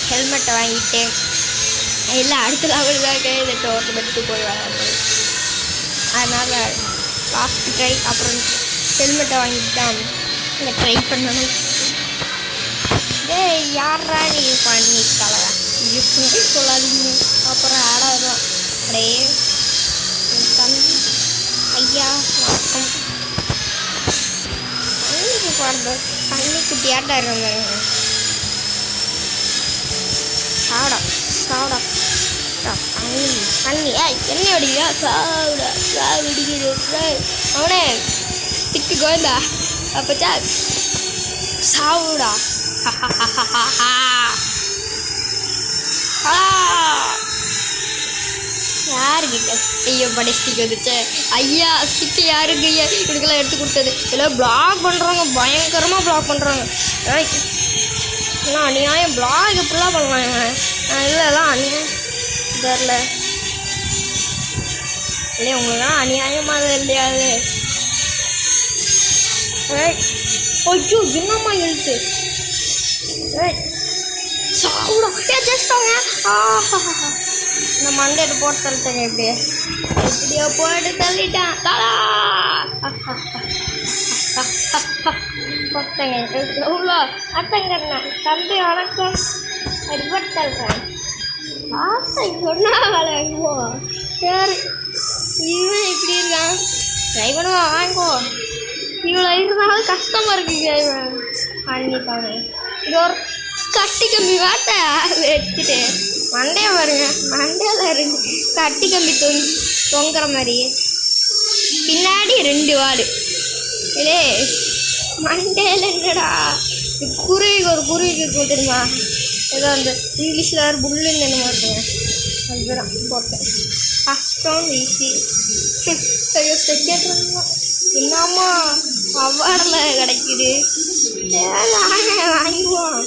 ஹெல்மெட்டை வாங்கிட்டு எல்லாம் அடுத்த லெவலுக்காக இதை டோர்னமெண்ட்டுக்கு போய் விளையாடுறது. அதனால் லாஸ்ட் ட்ரை அப்புறம் ஹெல்மெட்டை வாங்கிட்டு தான் இங்கே ட்ரை பண்ணணும். யாரா நீ பண்ணிக்கல சொல்லாதீங்க, அப்புறம் ஆடாயிரம் அப்படியே தம்பி ஐயா வணக்கம். தண்ணிக்கு போகிறது தண்ணி குட்டியாட்டா இருக்காங்க. சாப்பிடா சாப்பிடா தண்ணி தண்ணி என்ன அடிக்கிறா சாப்பிடா சாப்பிடுகிற அவனே திட்டு கோயந்தா அப்பச்சா சாப்பிடா யாருக்கிட்ட ஐயோ படை ஸ்டிக் வந்துச்சு. ஐயா ஸ்டிக்கு யாருக்கு ஐயா இப்படிக்கெல்லாம் எடுத்து கொடுத்தது? எல்லாம் பிளாக் பண்ணுறாங்க, பயங்கரமாக பிளாக் பண்ணுறாங்க. எல்லாம் அநியாயம், பிளாக் இப்படிலாம் பண்ணுவாங்க. இல்லைலாம் அநியாயம் தெரில இல்லையா உங்களுக்குலாம் அநியாயமாக இல்லையாது. ஐயோ என்னம்மா எழுத்து சாப்பிடும் ஜஸ்டாங்க. இந்த மண்டையிட்டு போட்டு தள்ளிட்டேங்க. எப்படியோ போட்டு தள்ளிட்டேன் போட்டேங்க. எவ்வளோ அட்டங்கண்ணா தம்பி வணக்கம் அடிபட்டு தள்ளுறேன். ஆசை சொன்னா விளையாடுவோம். சரி இவன் இப்படி இருக்கான் ட்ரை பண்ணுவான் வாங்குவோ. இவ்வளோ இருந்தாலும் கஷ்டமாக இருக்குங்க. இவன் பண்ணிட்டாங்க. இது ஒரு கட்டி கம்பி வாட்டை வச்சுட்டு மண்டையை பாருங்க, மண்டையில் ரெண்டு கட்டி கம்பி தொங்குற மாதிரி பின்னாடி 2 வாடு. இதே மண்டையில் என்னடா குருவிக்கு ஒரு குருவிக்கு இருக்கும் தெரியுமா? ஏதோ அந்த இங்கிலீஷில் வேறு புல்லுன்னு என்னமோ இருக்குங்க. அதுதான் போட்டேன். கஷ்டம் ஈஸி என்னம்மா அவார்டில் கிடைக்குது. வாங்குவோம்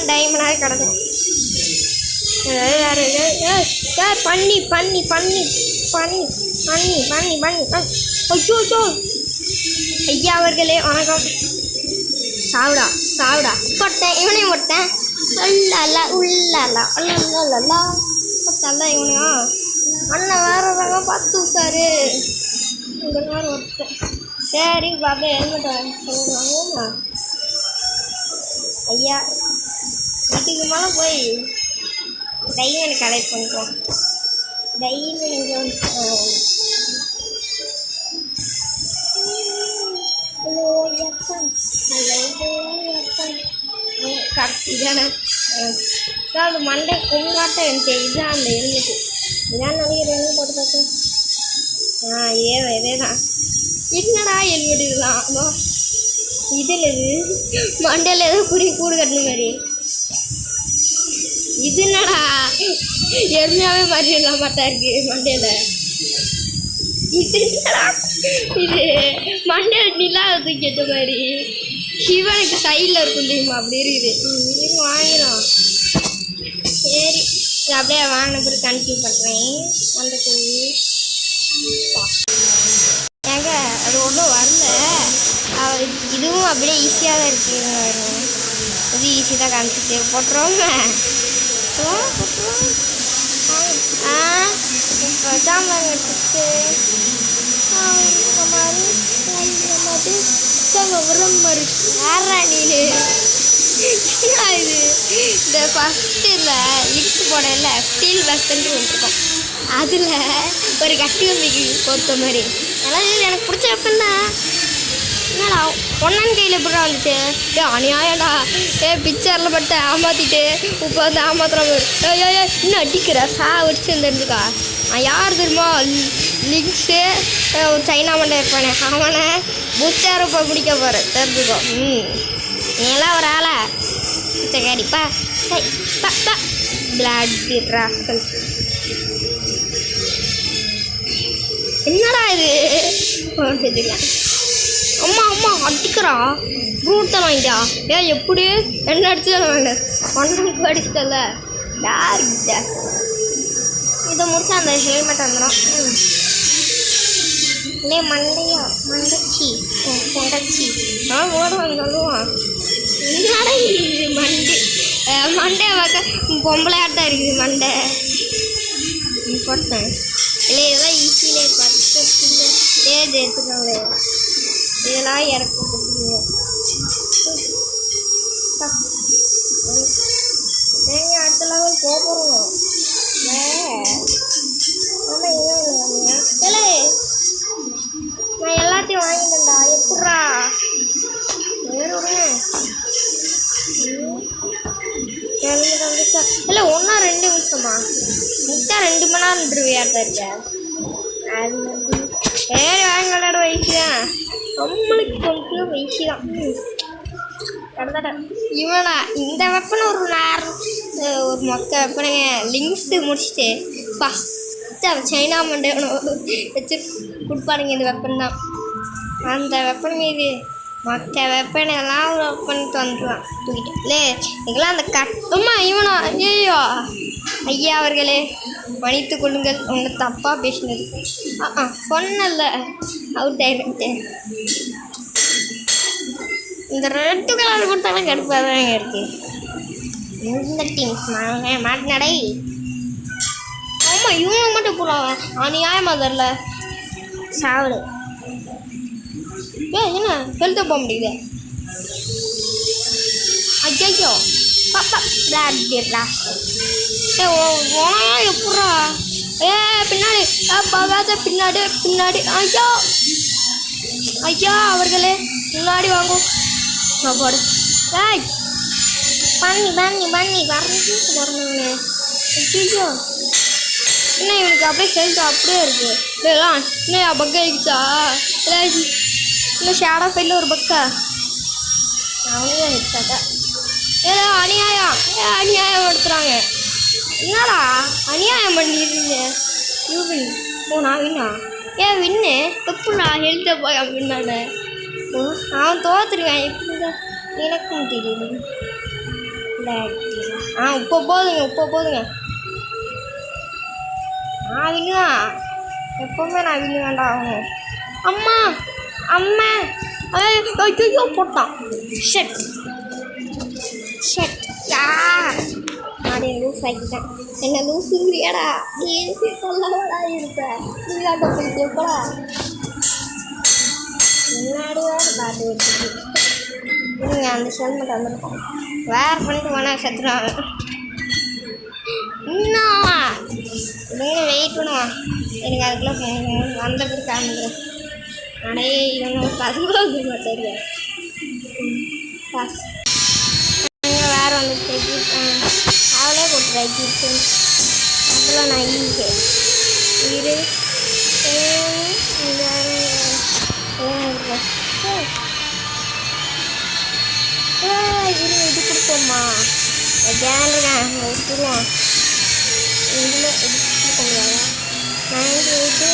டைமண்டாக கிடக்கும். சார் பண்ணி பண்ணி பண்ணி பண்ணி பண்ணி பண்ணி பண்ணி அச்சோ அச்சோ ஐயா அவர்களே வணக்கம். சாவிடா சாவிடா போட்டேன், இவனையும் போட்டேன். உள்ளலா உள்ளலா உள்ளலா போட்டால இவனையா அண்ணன் வேறதாங்க பார்த்து விட்டாரு. இந்த மாதிரி ஒருத்தன். சரி பாப்பா ஹெல்மெட் வாங்க ஐயா. இதுக்கு மேலே போய் டைமண்ட் கலெக்ட் பண்ணிக்குவோம். டைமண்ட் கரெக்டான அது மண்டை கொங்காட்ட இருந்துச்சு. இதுதான் அந்த ஹெல்மெட்டு. இதான் நினைக்கிறேன் போட்டு பார்த்தேன். இதே தான். என்னடா ஹெல்மெட் இதுதான் இதில் இது மண்டையில் ஏதோ கூடு கட்டின மாதிரி. இது என்னடா எருமையாவே மாதிரி எல்லாம் பார்த்தா இருக்கு மண்டையில். இது என்னடா இது மண்டையில் நிலா தூக்கிட்ட மாதிரி சிவனுக்கு சைடில் இருக்கும் தெரியுமா? அப்படி இருக்குது. இது வாங்கிடும். சரி அப்படியே வாங்கின பிறகு கண்டினியூ பண்ணுறேன். அந்த ஏங்க அது ஒன்றும் வரல. இதுவும் அப்படியே ஈஸியாக தான் இருக்குங்க. இது ஈஸி தான் காமிச்சிச்சு. போட்டுருவோங்க போட்டுருவோம். இப்போ சாம்பார் எடுத்துட்டு நீனு இது இந்த ஃபஸ்ட்டில் இடிச்சு போடல ஸ்டீல் பஸ்ன்னு வந்துருக்கோம். அதில் ஒரு கட்டி கம்பிக்கு பொறுத்த மாதிரி அதாவது எனக்கு பிடிச்ச எப்படின்னா என்னடா பொண்ணன் கையில் எப்படா வந்துச்சு? அநியாயடா பிக்சரில் பட்டு ஏமாற்றிட்டு இப்போ வந்து ஏமாத்துறாங்க. இன்னும் அடிக்கிற வச்சு தெரிஞ்சுக்கா. யார் தெரியுமா? லிங்க்ஸு சைனா மண்டை இருப்பானே அவனை புச்சார இப்போ பிடிக்க போகிற தெரிஞ்சுக்கோ. நீலாம் ஒரு ஆளா பிச்சைக்காடிப்பா பிளாட் ராஸ்கல். என்னடா இது? அம்மா அம்மா அடிக்கிறா ஃப்ரூட்டை வாங்கிட்டா. எப்படி என்ன அடிச்சு வேண்டாம் ஒன்றுக்கு அடிச்சிட்டல யார்கிட்ட இதை முடிச்சா அந்த ஹெல்மெட் வந்துடும். இல்லையே மண்டையா மண்டச்சி பொண்டச்சி ஓடுவாங்க சொல்லுவான். என்னடா இது மண்டு மண்டே பார்க்க பொம்பளையாட்டம் இருக்குது மண்டை போட்டேன் இல்லை இதெல்லாம் ஈஸியிலே 10 ஏஜ் எடுத்துக்கோங்களே இதெல்லாம் இறக்க கொடுத்துருங்க நீங்கள் அடுத்த லெவல் போகிறோம் இல்லை நான் எல்லாத்தையும் வாங்கிட்டேன்டா எப்பட்றா வேறு இல்லை 1-2 நிமிஷமா முட்டா 2 மணி நேரம் விளையாட்டா இருக்கேன் அது வேறு வாங்கி விளையாட வயசு தான் நம்மளுக்கு கொஞ்சம் வயசு தான் இவனா இந்த வெப்பனை ஒரு நேரம் ஒரு மொக்க வெப்பனைங்க லிங்க்ஸ் முடிச்சுட்டு ஃபஸ்ட்டு அவன் சைனா மண்டே வச்சு கொடுப்பானுங்க இந்த வெப்பன் தான் அந்த வெப்பன் மீது மற்ற வெப்பனையெல்லாம் பண்ணிட்டு வந்துடுவான் தூக்கிட்டு இல்லை இதெல்லாம் அந்த கட்டமா இவனா ஐயோ ஐயா அவர்களே மன்னித்து கொள்ளுங்கள் உங்களை தப்பாக பேசினது சொன்னல அவுட் ஆகிட்டு இந்த ரெட்டு கலர் கொடுத்தாலும் கடுப்பாக தான் இருக்கு இந்த டீம்ஸ் மாட்டினடை ஆமாம் இவங்க மட்டும் போகிறாங்க அநியாயமாக தெரில சாவடு என்ன ஹெல்த்தை போக முடியுது ஐயோ பாப்பா விளையாடிடுறா உனா எப்பட்றா பின்னாடி பகாத பின்னாடி பின்னாடி ஐயா ஐயா அவர்களே முன்னாடி வாங்கும் போடு பண்ணி பண்ணி பண்ணி வரணுங்க ஐயோ என்ன இவனுக்கு அப்படியே ஹெல்த் அப்படியே இருக்குது இதெல்லாம் இன்னும் பக்க ஆகிடுச்சா இல்லை இன்னும் ஷேடோ ஃபைலில் ஒரு பக்கா அவனே ஹெட்ஸாட்டா ஏதோ அநியாயம் எடுத்துகிறாங்க என்னடா அநியாயம் பண்ணிடுறீங்க யூவின் நான் வின்னா வின்னு எப்படா ஹெல்த்தை போய் அப்படின்னானே அவன் தோத்துருவேன் எப்படி தான் எனக்கும் தெரியுது இப்போ போதுங்க நான் வின்னுவான் எப்போவுமே நான் வின்னு வேண்டாம் ஆகும் அம்மா ஐயோ போட்டான் ஷட் நானே லூஸ் ஆகிட்டேன் என்ன லூஸுங்கிறியாடா நீ சொல்லவடா இருப்பேன் நீலாட்ட போயிட்டு எப்படா முன்னாடியே காட்டு வச்சுட்டு நீங்கள் அந்த ஹெல்மெட் வந்துருக்கோம் வேறு பண்ணிட்டு வேணால் செத்துருவாங்க இன்னும் வெயிட் பண்ணுவான் எனக்கு அதுக்குள்ளே வந்த பிறகு காமிக்கிறேன் அடே இவங்க கதுவாக தெரியும் வேறு வந்துட்டு அவளே கொடுத்துருக்கு அதெல்லாம் நான் இரு இது கொடுப்போம்மா கேளுங்க விட்டுருவோம் இதில் இது கொடுக்க முடியாதா நான் இது